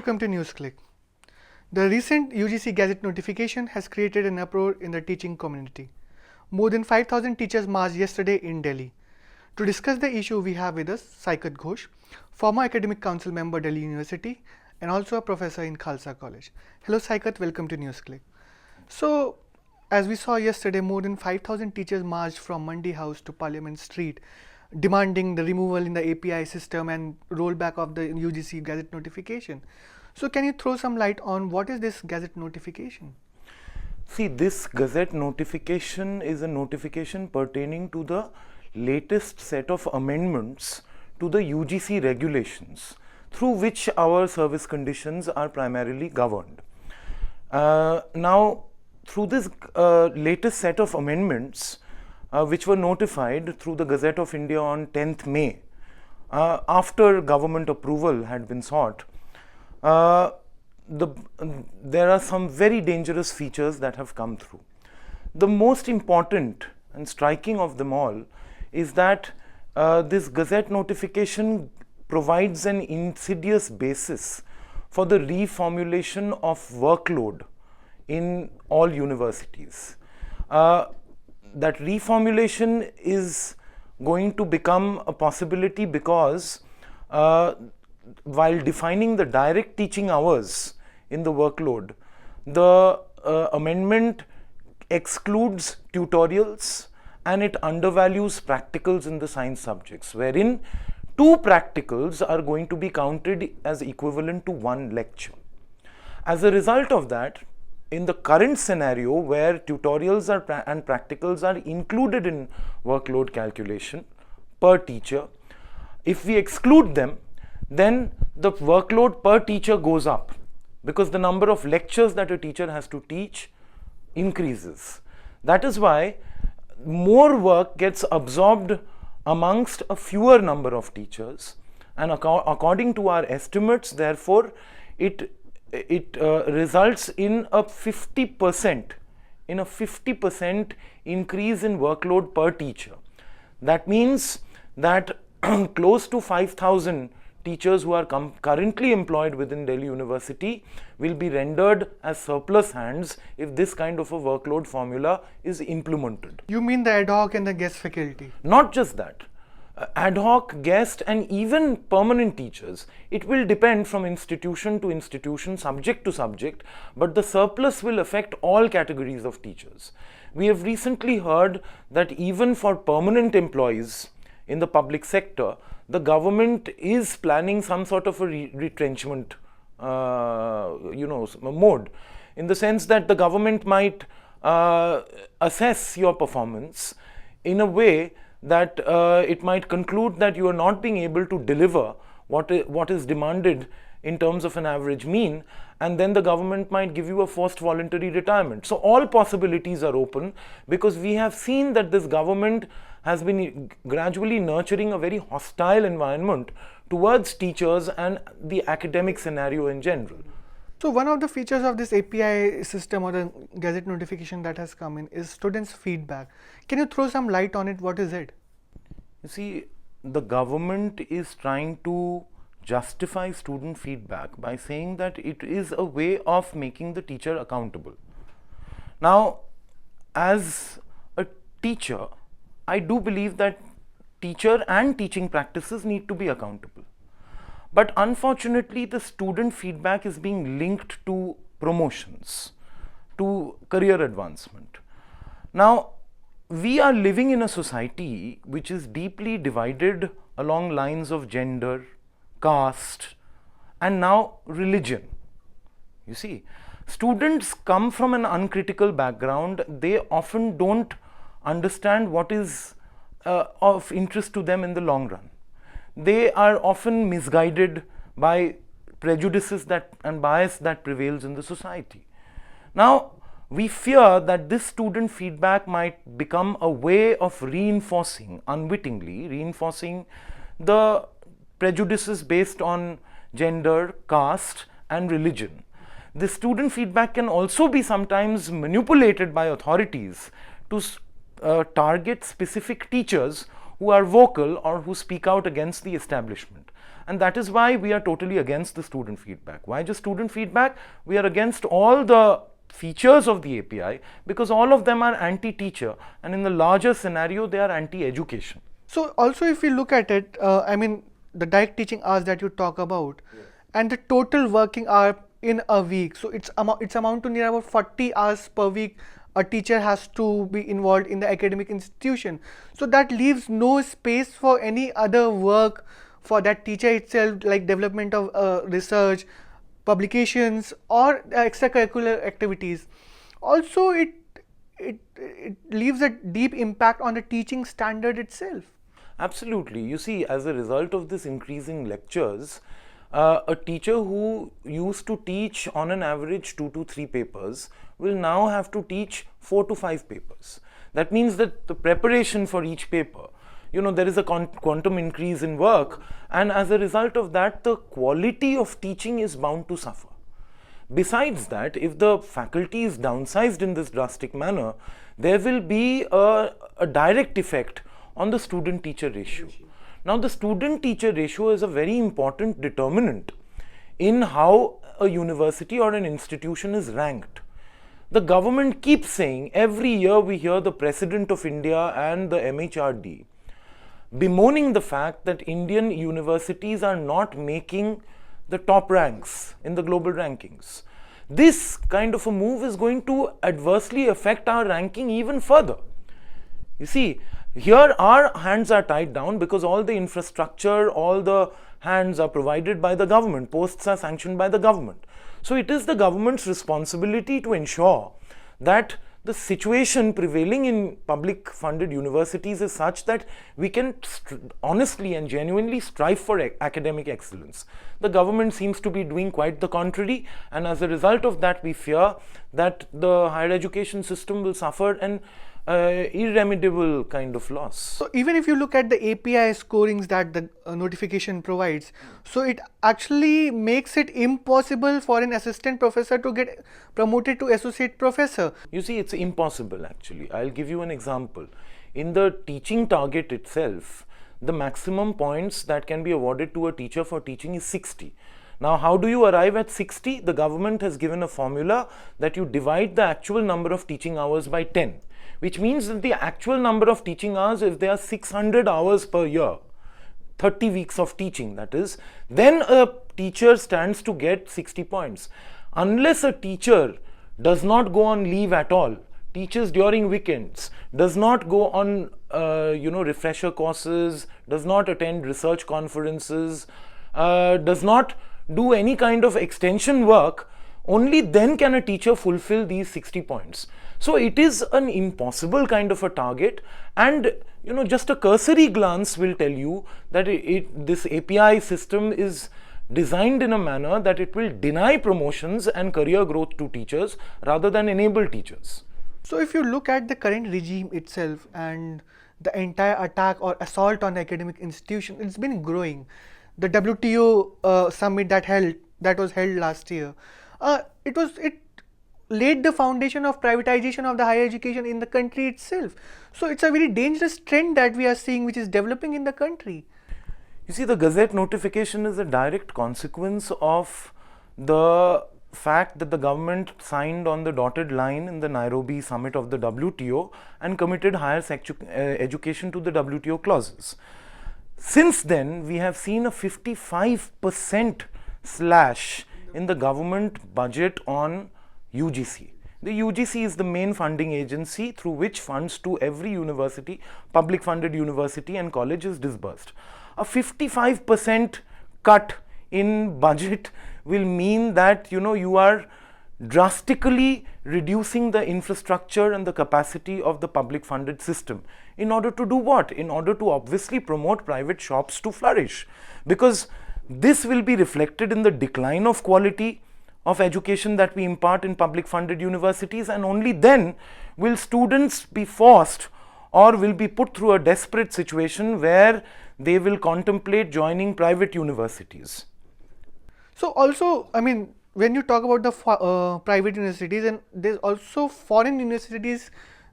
welcome to Newsclick. The recent UGC Gazette notification has created an uproar in the teaching community. More than 5,000 teachers marched yesterday in Delhi. To discuss the issue, we have with us Saikat Ghosh, former Academic Council member, Delhi University, and also a professor in Khalsa College. Hello Saikat, welcome to Newsclick. So, as we saw yesterday, more than 5,000 teachers marched from Mandi House to Parliament Street, demanding the removal in the API system and rollback of the UGC Gazette notification. So can you throw some light on what is this Gazette notification? See, this Gazette notification is a notification pertaining to the latest set of amendments to the UGC regulations through which our service conditions are primarily governed. Now, through this latest set of amendments, which were notified through the Gazette of India on 10th May, after government approval had been sought, there are some very dangerous features that have come through. The most important and striking of them all is that this Gazette notification provides an insidious basis for the reformulation of workload in all universities. That reformulation is going to become a possibility because while defining the direct teaching hours in the workload, the amendment excludes tutorials and it undervalues practicals in the science subjects, wherein 2 practicals are going to be counted as equivalent to 1 lecture. As a result of that, in the current scenario where tutorials and practicals are included in workload calculation per teacher, if we exclude them, then the workload per teacher goes up because the number of lectures that a teacher has to teach increases. That is why more work gets absorbed amongst a fewer number of teachers, and according to our estimates, therefore, it results in a 50% increase in workload per teacher. That means that close to 5,000 teachers who are currently employed within Delhi University will be rendered as surplus hands if this kind of a workload formula is implemented. You mean the ad hoc and the guest faculty? Not just that. Ad hoc, guest and even permanent teachers. It will depend from institution to institution, subject to subject, but the surplus will affect all categories of teachers. We have recently heard that even for permanent employees in the public sector, the government is planning some sort of a retrenchment mode, in the sense that the government might assess your performance in a way that it might conclude that you are not being able to deliver what is demanded in terms of an average mean, and then the government might give you a forced voluntary retirement. So all possibilities are open because we have seen that this government has been gradually nurturing a very hostile environment towards teachers and the academic scenario in general. So one of the features of this API system or the Gazette notification that has come in is students' feedback. Can you throw some light on it? What is it? You see, the government is trying to justify student feedback by saying that it is a way of making the teacher accountable. Now, as a teacher, I do believe that teacher and teaching practices need to be accountable. But unfortunately, the student feedback is being linked to promotions, to career advancement. Now, we are living in a society which is deeply divided along lines of gender, caste, and now religion. You see, students come from an uncritical background. They often don't understand what is of interest to them in the long run. They are often misguided by prejudices and bias that prevails in the society. Now, we fear that this student feedback might become a way of unwittingly reinforcing the prejudices based on gender, caste and religion. The student feedback can also be sometimes manipulated by authorities to target specific teachers who are vocal or who speak out against the establishment. And that is why we are totally against the student feedback. Why just student feedback? We are against all the features of the API because all of them are anti-teacher, and in the larger scenario they are anti-education. So also if we look at it, I mean the direct teaching hours that you talk about, and the total working hour in a week, so it's amount to near about 40 hours per week a teacher has to be involved in the academic institution. So that leaves no space for any other work for that teacher itself, like development of research, publications, or extracurricular activities. Also it leaves a deep impact on the teaching standard itself. Absolutely. You see, as a result of this increasing lectures, a teacher who used to teach on an average 2 to 3 papers will now have to teach 4 to 5 papers. That means that the preparation for each paper, there is a quantum increase in work, and as a result of that, the quality of teaching is bound to suffer. Besides that, if the faculty is downsized in this drastic manner, there will be a direct effect on the student-teacher ratio. Now, the student-teacher ratio is a very important determinant in how a university or an institution is ranked. The government keeps saying, every year we hear the President of India and the MHRD bemoaning the fact that Indian universities are not making the top ranks in the global rankings. This kind of a move is going to adversely affect our ranking even further. You see, here our hands are tied down because all the infrastructure, all the hands are provided by the government, posts are sanctioned by the government. So it is the government's responsibility to ensure that the situation prevailing in public funded universities is such that we can honestly and genuinely strive for academic excellence. The government seems to be doing quite the contrary, and as a result of that we fear that the higher education system will suffer an irremediable kind of loss. So even if you look at the API scorings that the notification provides, so it actually makes it impossible for an assistant professor to get promoted to associate professor. You see, it's impossible actually. I'll give you an example. In the teaching target itself, the maximum points that can be awarded to a teacher for teaching is 60. Now, how do you arrive at 60? The government has given a formula that you divide the actual number of teaching hours by 10. Which means that the actual number of teaching hours, if there are 600 hours per year, 30 weeks of teaching that is, then a teacher stands to get 60 points. Unless a teacher does not go on leave at all, teaches during weekends, does not go on refresher courses, does not attend research conferences, does not do any kind of extension work, only then can a teacher fulfill these 60 points. So it is an impossible kind of a target, and just a cursory glance will tell you that this API system is designed in a manner that it will deny promotions and career growth to teachers rather than enable teachers. So if you look at the current regime itself and the entire attack or assault on the academic institution, it's been growing. The WTO summit that was held last year, it laid the foundation of privatization of the higher education in the country itself. So it's a very dangerous trend that we are seeing which is developing in the country. You see, the Gazette notification is a direct consequence of the fact that the government signed on the dotted line in the Nairobi summit of the WTO and committed higher education to the WTO clauses. Since then, we have seen a 55% slash in the government budget on UGC. The UGC is the main funding agency through which funds to every university, public funded university and college is disbursed. A 55% cut in budget will mean that you are drastically reducing the infrastructure and the capacity of the public funded system. In order to do what? In order to obviously promote private shops to flourish, because this will be reflected in the decline of quality of education that we impart in public funded universities, and only then will students be forced or will be put through a desperate situation where they will contemplate joining private universities. So also, I mean, when you talk about the private universities, and there's also foreign universities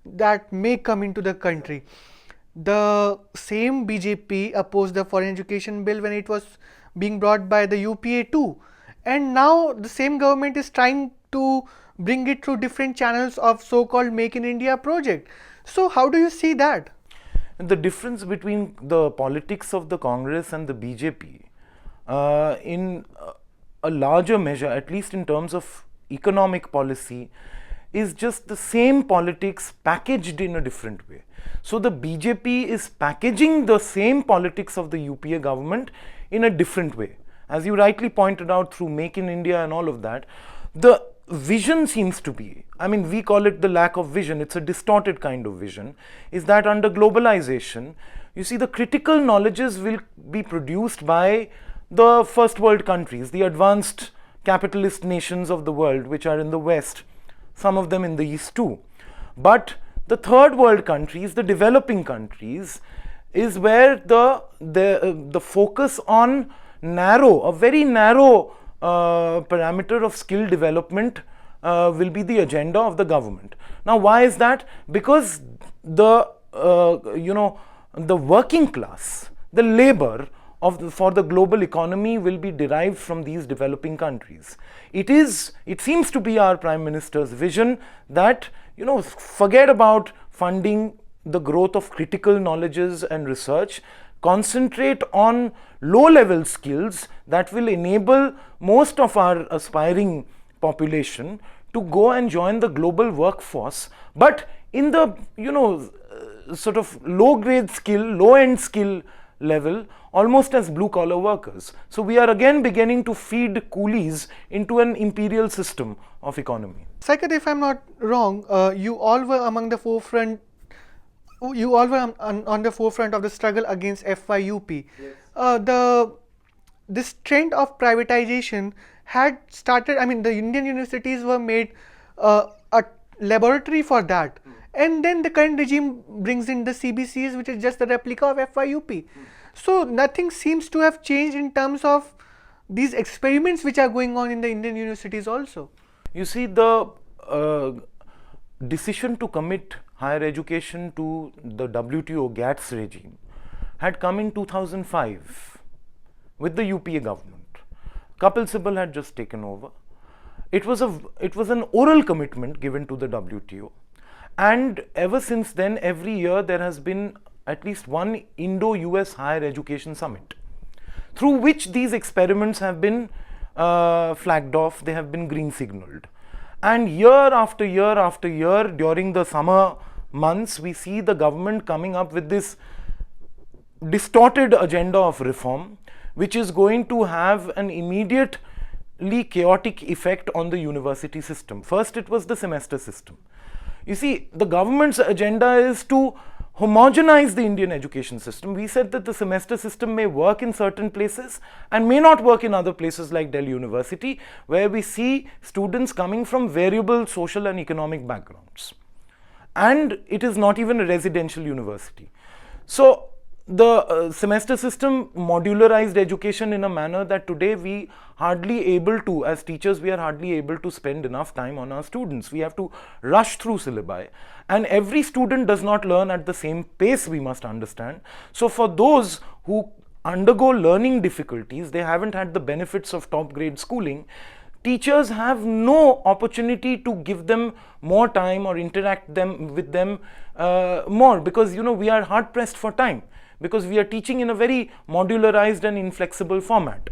that may come into the country. The same BJP opposed the foreign education bill when it was being brought by the UPA too. And now the same government is trying to bring it through different channels of so-called Make in India project. So how do you see that? And the difference between the politics of the Congress and the BJP in a larger measure, at least in terms of economic policy, is just the same politics packaged in a different way. So the BJP is packaging the same politics of the UPA government in a different way. As you rightly pointed out, through Make in India and all of that, the vision seems to be, I mean, we call it the lack of vision, it's a distorted kind of vision, is that under globalization, you see, the critical knowledges will be produced by the first world countries, the advanced capitalist nations of the world, which are in the West, some of them in the East too. But the third world countries, the developing countries, is where the focus on a very narrow parameter of skill development will be the agenda of the government. Now, why is that? Because the working class, the labor for the global economy will be derived from these developing countries. It seems to be our Prime Minister's vision that, forget about funding the growth of critical knowledges and research, concentrate on low-level skills that will enable most of our aspiring population to go and join the global workforce, but in the sort of low-grade skill, low-end skill level, almost as blue-collar workers. So we are again beginning to feed coolies into an imperial system of economy. Saikat, if I'm not wrong, you all were among the forefront. You all were on the forefront of the struggle against FYUP. Yes. This trend of privatization had started. I mean, the Indian universities were made a laboratory for that. And then the current regime brings in the CBCs, which is just the replica of FYUP. So nothing seems to have changed in terms of these experiments which are going on in the Indian universities also. You see, the decision to commit higher education to the WTO GATS regime had come in 2005 with the UPA government. Kapil Sibal had just taken over. It was an oral commitment given to the WTO, and ever since then, every year there has been at least one Indo-US higher education summit, through which these experiments have been flagged off, they have been green signaled. And year after year after year, during the summer months, we see the government coming up with this distorted agenda of reform, which is going to have an immediately chaotic effect on the university system. First, it was the semester system. You see, the government's agenda is to homogenize the Indian education system. We said that the semester system may work in certain places and may not work in other places like Delhi University, where we see students coming from variable social and economic backgrounds. And it is not even a residential university. So the semester system modularized education in a manner that today we hardly able to, as teachers, we are hardly able to spend enough time on our students. We have to rush through syllabi, and every student does not learn at the same pace, we must understand. So for those who undergo learning difficulties, they haven't had the benefits of top grade schooling, teachers have no opportunity to give them more time or interact with them more, because we are hard pressed for time, because we are teaching in a very modularized and inflexible format.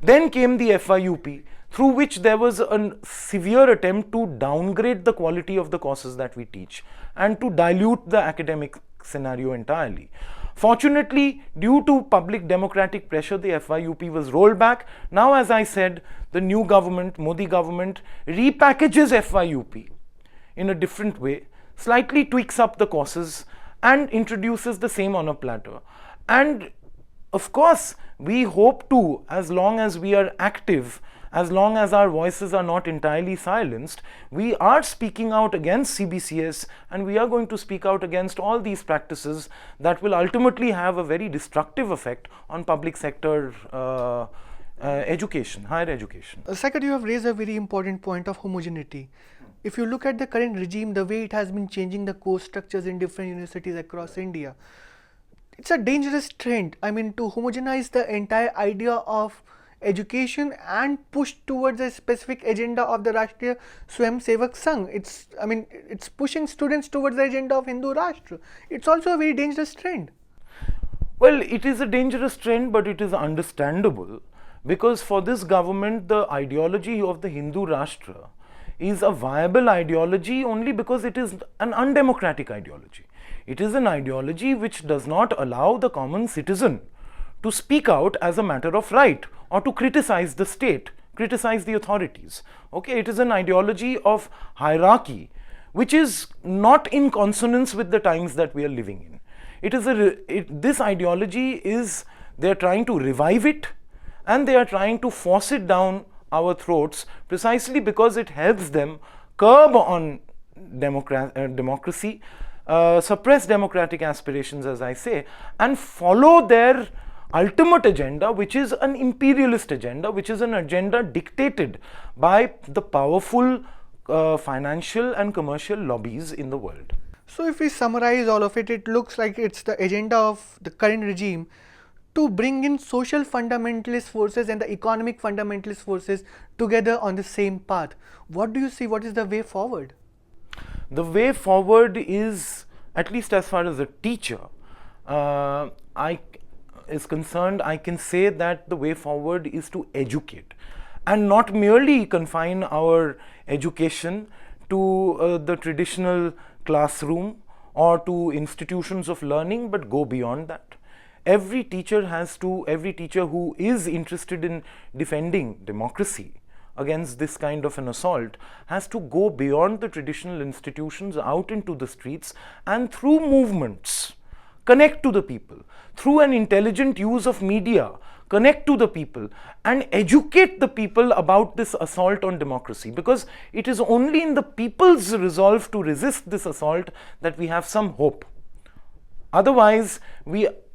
Then came the FYUP, through which there was a severe attempt to downgrade the quality of the courses that we teach and to dilute the academic scenario entirely. Fortunately, due to public democratic pressure, the FYUP was rolled back. Now, as I said, the new government, Modi government, repackages FYUP in a different way, slightly tweaks up the courses and introduces the same on a platter. And of course, we hope to, as long as we are active, as long as our voices are not entirely silenced, we are speaking out against CBCS, and we are going to speak out against all these practices that will ultimately have a very destructive effect on public sector education, higher education. Saikat, you have raised a very important point of homogeneity. If you look at the current regime, the way it has been changing the course structures in different universities across India, it's a dangerous trend. I mean, to homogenize the entire idea of education and push towards a specific agenda of the Rashtriya Swayamsevak Sangh. It's pushing students towards the agenda of Hindu Rashtra. It's also a very dangerous trend. Well, it is a dangerous trend, but it is understandable, because for this government, the ideology of the Hindu Rashtra is a viable ideology only because it is an undemocratic ideology. It is an ideology which does not allow the common citizen to speak out as a matter of right or to criticize the state, criticize the authorities. Okay, it is an ideology of hierarchy which is not in consonance with the times that we are living in. This ideology is, they are trying to revive it and they are trying to force it down our throats precisely because it helps them curb on democracy, suppress democratic aspirations, as I say, and follow their ultimate agenda, which is an imperialist agenda, which is an agenda dictated by the powerful financial and commercial lobbies in the world. So if we summarize all of it, it looks like it's the agenda of the current regime to bring in social fundamentalist forces and the economic fundamentalist forces together on the same path. What do you see? What is the way forward? The way forward is, at least as far as a teacher is concerned, I can say that the way forward is to educate and not merely confine our education to the traditional classroom or to institutions of learning, but go beyond that. Every teacher who is interested in defending democracy against this kind of an assault has to go beyond the traditional institutions, out into the streets, and through movements connect to the people, through an intelligent use of media connect to the people and educate the people about this assault on democracy, because it is only in the people's resolve to resist this assault that we have some hope. Otherwise,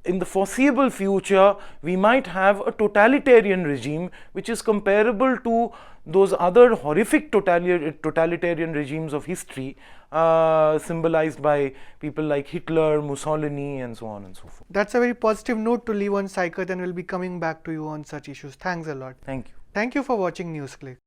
in the foreseeable future, we might have a totalitarian regime which is comparable to those other horrific totalitarian regimes of history, symbolized by people like Hitler, Mussolini, and so on and so forth. That's a very positive note to leave on, Saikat, and we'll be coming back to you on such issues. Thanks a lot. Thank you. Thank you for watching Newsclick.